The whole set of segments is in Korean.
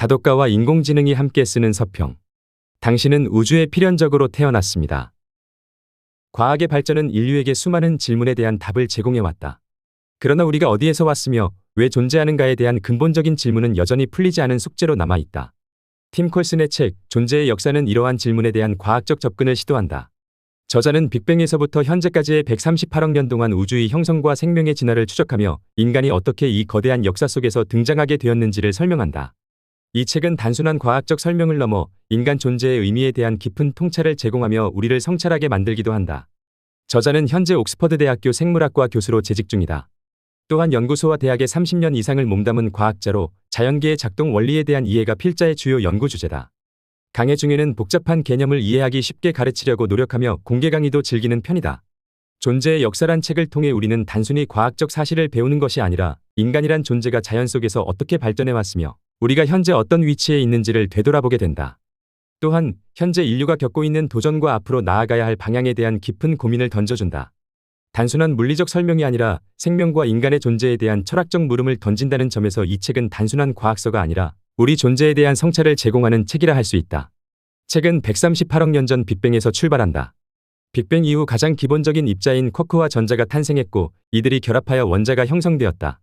다독가와 인공지능이 함께 쓰는 서평. 당신은 우주에 필연적으로 태어났습니다. 과학의 발전은 인류에게 수많은 질문에 대한 답을 제공해왔다. 그러나 우리가 어디에서 왔으며 왜 존재하는가에 대한 근본적인 질문은 여전히 풀리지 않은 숙제로 남아있다. 팀 콜슨의 책 존재의 역사는 이러한 질문에 대한 과학적 접근을 시도한다. 저자는 빅뱅에서부터 현재까지의 138억 년 동안 우주의 형성과 생명의 진화를 추적하며 인간이 어떻게 이 거대한 역사 속에서 등장하게 되었는지를 설명한다. 이 책은 단순한 과학적 설명을 넘어 인간 존재의 의미에 대한 깊은 통찰을 제공하며 우리를 성찰하게 만들기도 한다. 저자는 현재 옥스퍼드 대학교 생물학과 교수로 재직 중이다. 또한 연구소와 대학에 30년 이상을 몸담은 과학자로 자연계의 작동 원리에 대한 이해가 필자의 주요 연구 주제다. 강의 중에는 복잡한 개념을 이해하기 쉽게 가르치려고 노력하며 공개 강의도 즐기는 편이다. 존재의 역사란 책을 통해 우리는 단순히 과학적 사실을 배우는 것이 아니라 인간이란 존재가 자연 속에서 어떻게 발전해왔으며 우리가 현재 어떤 위치에 있는지를 되돌아보게 된다. 또한 현재 인류가 겪고 있는 도전과 앞으로 나아가야 할 방향에 대한 깊은 고민을 던져준다. 단순한 물리적 설명이 아니라 생명과 인간의 존재에 대한 철학적 물음을 던진다는 점에서 이 책은 단순한 과학서가 아니라 우리 존재에 대한 성찰을 제공하는 책이라 할 수 있다. 책은 138억 년 전 빅뱅에서 출발한다. 빅뱅 이후 가장 기본적인 입자인 쿼크와 전자가 탄생했고 이들이 결합하여 원자가 형성되었다.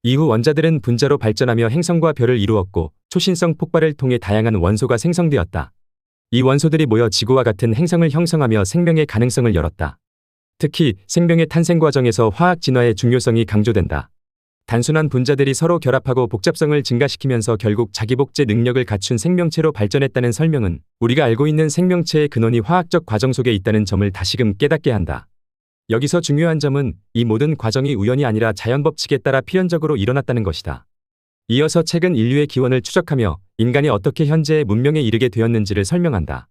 이후 원자들은 분자로 발전하며 행성과 별을 이루었고 초신성 폭발을 통해 다양한 원소가 생성되었다. 이 원소들이 모여 지구와 같은 행성을 형성하며 생명의 가능성을 열었다. 특히 생명의 탄생 과정에서 화학 진화의 중요성이 강조된다. 단순한 분자들이 서로 결합하고 복잡성을 증가시키면서 결국 자기복제 능력을 갖춘 생명체로 발전했다는 설명은 우리가 알고 있는 생명체의 근원이 화학적 과정 속에 있다는 점을 다시금 깨닫게 한다. 여기서 중요한 점은 이 모든 과정이 우연이 아니라 자연법칙에 따라 필연적으로 일어났다는 것이다. 이어서 책은 인류의 기원을 추적하며 인간이 어떻게 현재의 문명에 이르게 되었는지를 설명한다.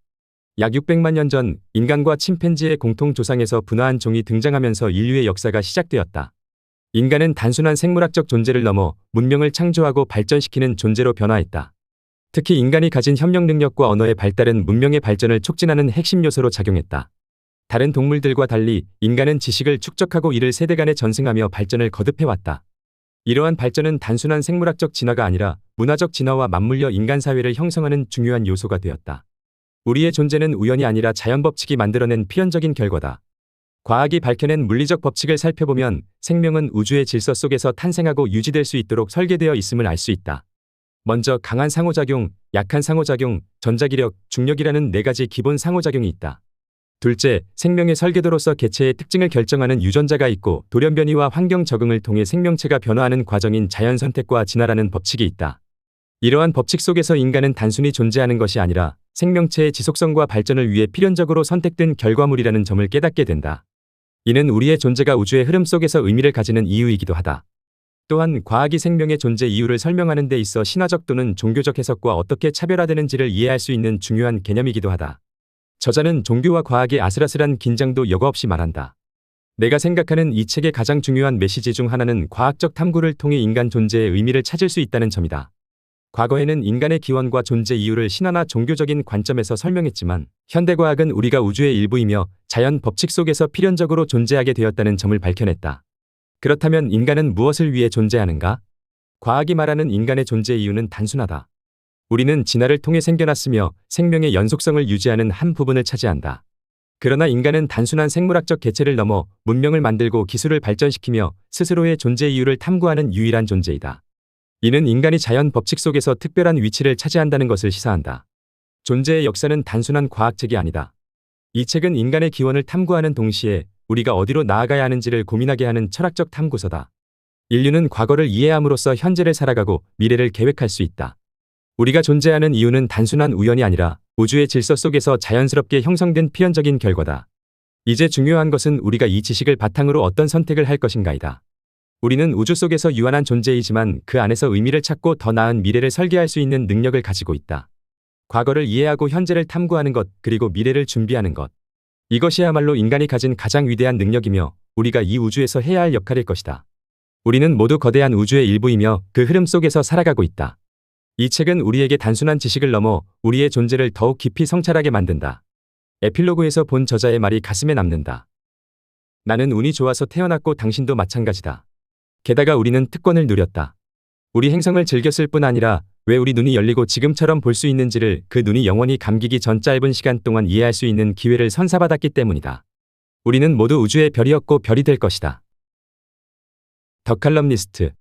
약 600만 년 전 인간과 침팬지의 공통 조상에서 분화한 종이 등장하면서 인류의 역사가 시작되었다. 인간은 단순한 생물학적 존재를 넘어 문명을 창조하고 발전시키는 존재로 변화했다. 특히 인간이 가진 협력 능력과 언어의 발달은 문명의 발전을 촉진하는 핵심 요소로 작용했다. 다른 동물들과 달리 인간은 지식을 축적하고 이를 세대 간에 전승하며 발전을 거듭해왔다. 이러한 발전은 단순한 생물학적 진화가 아니라 문화적 진화와 맞물려 인간 사회를 형성하는 중요한 요소가 되었다. 우리의 존재는 우연이 아니라 자연법칙이 만들어낸 필연적인 결과다. 과학이 밝혀낸 물리적 법칙을 살펴보면 생명은 우주의 질서 속에서 탄생하고 유지될 수 있도록 설계되어 있음을 알 수 있다. 먼저 강한 상호작용, 약한 상호작용, 전자기력, 중력이라는 4가지 기본 상호작용이 있다. 둘째, 생명의 설계도로서 개체의 특징을 결정하는 유전자가 있고 돌연변이와 환경 적응을 통해 생명체가 변화하는 과정인 자연선택과 진화라는 법칙이 있다. 이러한 법칙 속에서 인간은 단순히 존재하는 것이 아니라 생명체의 지속성과 발전을 위해 필연적으로 선택된 결과물이라는 점을 깨닫게 된다. 이는 우리의 존재가 우주의 흐름 속에서 의미를 가지는 이유이기도 하다. 또한 과학이 생명의 존재 이유를 설명하는 데 있어 신화적 또는 종교적 해석과 어떻게 차별화되는지를 이해할 수 있는 중요한 개념이기도 하다. 저자는 종교와 과학의 아슬아슬한 긴장도 여과 없이 말한다. 내가 생각하는 이 책의 가장 중요한 메시지 중 하나는 과학적 탐구를 통해 인간 존재의 의미를 찾을 수 있다는 점이다. 과거에는 인간의 기원과 존재 이유를 신화나 종교적인 관점에서 설명했지만 현대과학은 우리가 우주의 일부이며 자연 법칙 속에서 필연적으로 존재하게 되었다는 점을 밝혀냈다. 그렇다면 인간은 무엇을 위해 존재하는가? 과학이 말하는 인간의 존재 이유는 단순하다. 우리는 진화를 통해 생겨났으며 생명의 연속성을 유지하는 한 부분을 차지한다. 그러나 인간은 단순한 생물학적 개체를 넘어 문명을 만들고 기술을 발전시키며 스스로의 존재 이유를 탐구하는 유일한 존재이다. 이는 인간이 자연 법칙 속에서 특별한 위치를 차지한다는 것을 시사한다. 존재의 역사는 단순한 과학책이 아니다. 이 책은 인간의 기원을 탐구하는 동시에 우리가 어디로 나아가야 하는지를 고민하게 하는 철학적 탐구서다. 인류는 과거를 이해함으로써 현재를 살아가고 미래를 계획할 수 있다. 우리가 존재하는 이유는 단순한 우연이 아니라 우주의 질서 속에서 자연스럽게 형성된 필연적인 결과다. 이제 중요한 것은 우리가 이 지식을 바탕으로 어떤 선택을 할 것인가이다. 우리는 우주 속에서 유한한 존재이지만 그 안에서 의미를 찾고 더 나은 미래를 설계할 수 있는 능력을 가지고 있다. 과거를 이해하고 현재를 탐구하는 것, 그리고 미래를 준비하는 것. 이것이야말로 인간이 가진 가장 위대한 능력이며 우리가 이 우주에서 해야 할 역할일 것이다. 우리는 모두 거대한 우주의 일부이며 그 흐름 속에서 살아가고 있다. 이 책은 우리에게 단순한 지식을 넘어 우리의 존재를 더욱 깊이 성찰하게 만든다. 에필로그에서 본 저자의 말이 가슴에 남는다. 나는 운이 좋아서 태어났고 당신도 마찬가지다. 게다가 우리는 특권을 누렸다. 우리 행성을 즐겼을 뿐 아니라 왜 우리 눈이 열리고 지금처럼 볼 수 있는지를 그 눈이 영원히 감기기 전 짧은 시간 동안 이해할 수 있는 기회를 선사받았기 때문이다. 우리는 모두 우주의 별이었고 별이 될 것이다. 더 칼럼니스트